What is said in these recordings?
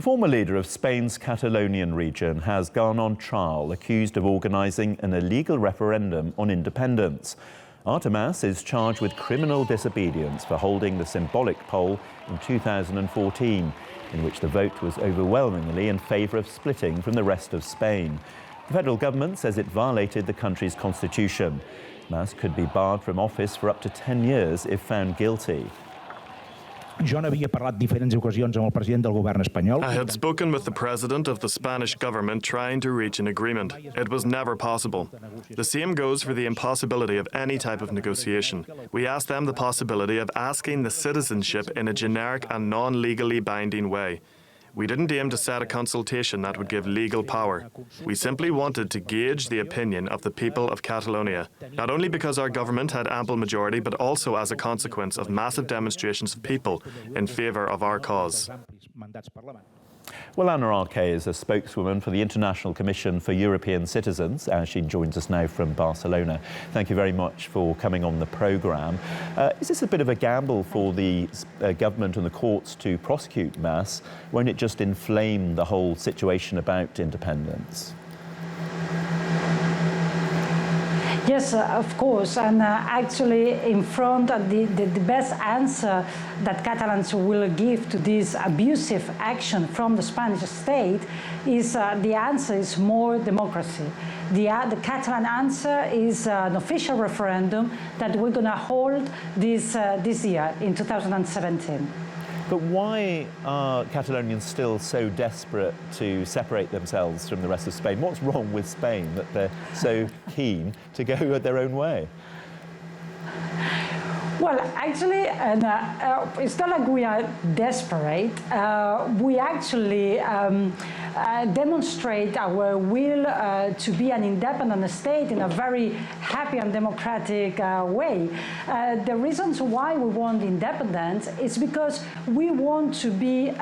A former leader of Spain's Catalonian region has gone on trial, accused of organising an illegal referendum on independence. Artur Mas is charged with criminal disobedience for holding the symbolic poll in 2014, in which the vote was overwhelmingly in favour of splitting from the rest of Spain. The federal government says it violated the country's constitution. Mas could be barred from office for up to 10 years if found guilty. I had spoken with the president of the Spanish government trying to reach an agreement. It was never possible. The same goes for the impossibility of any type of negotiation. We asked them the possibility of asking the citizenship in a generic and non-legally binding way. We didn't aim to set a consultation that would give legal power. We simply wanted to gauge the opinion of the people of Catalonia, not only because our government had ample majority, but also as a consequence of massive demonstrations of people in favour of our cause. Well, Arqué is a spokeswoman for the International Commission for European Citizens, and she joins us now from Barcelona. Thank you very much for coming on the programme. Is this a bit of a gamble for the government and the courts to prosecute Mas? Won't it just inflame the whole situation about independence? Yes, of course, and actually in front of the best answer that Catalans will give to this abusive action from the Spanish state is the answer is more democracy. The Catalan answer is an official referendum that we're going to hold this year in 2017. But why are Catalonians still so desperate to separate themselves from the rest of Spain? What's wrong with Spain that they're so keen to go their own way? Well, actually, it's not like we are desperate. We actually demonstrate our will to be an independent state in a very happy and democratic way. The reasons why we want independence is because we want to be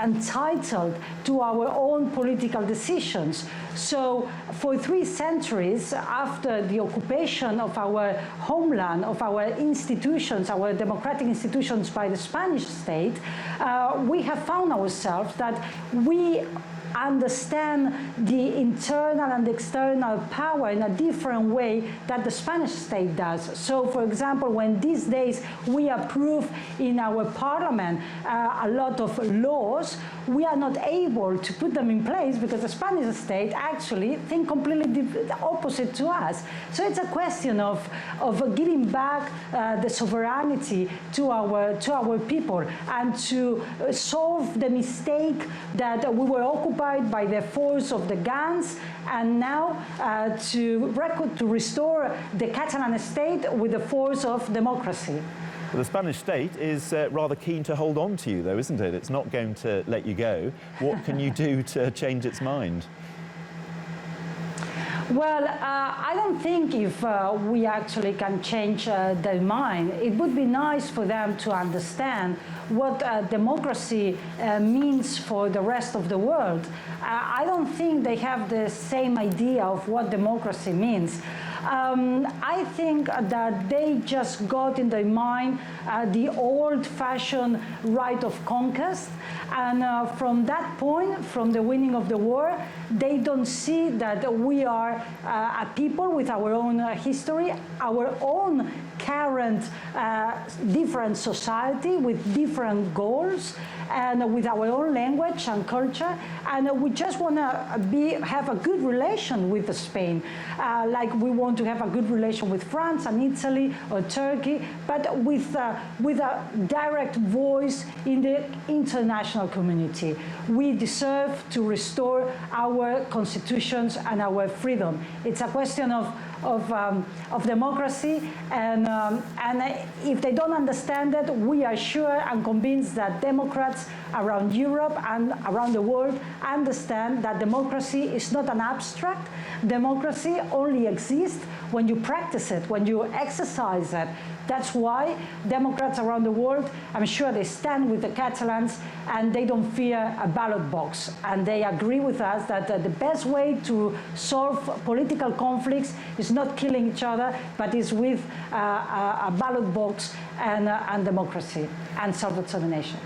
entitled to our own political decisions. So, for 3 centuries after the occupation of our homeland, of our institutions, our democratic institutions by the Spanish state, we have found ourselves that we understand the internal and external power in a different way that the Spanish state does. So, for example, when these days we approve in our parliament a lot of laws, we are not able to put them in place because the Spanish state actually think completely opposite to us. So it's a question of giving back the sovereignty to our people and to solve the mistake that we were occupied by the force of the guns, and now to restore the Catalan state with the force of democracy. Well, the Spanish state is rather keen to hold on to you, though, isn't it? It's not going to let you go. What can you do to change its mind? Well, I don't think if we actually can change their mind. It would be nice for them to understand what democracy means for the rest of the world. I don't think they have the same idea of what democracy means. I think that they just got in their mind the old-fashioned right of conquest, and from that point, from the winning of the war, they don't see that we are a people with our own history, our own current different society with different goals, and with our own language and culture, and we just want to have a good relation with Spain, like we want to have a good relation with France and Italy or Turkey, but with a direct voice in the international community. We deserve to restore our constitutions and our freedom. It's a question of democracy, and if they don't understand it, we are sure and convinced that Democrats around Europe and around the world understand that democracy is not an abstract. Democracy only exists when you practice it, when you exercise it. That's why Democrats around the world, I'm sure they stand with the Catalans and they don't fear a ballot box. And they agree with us that the best way to solve political conflicts is not killing each other, but is with a ballot box and democracy and self-determination.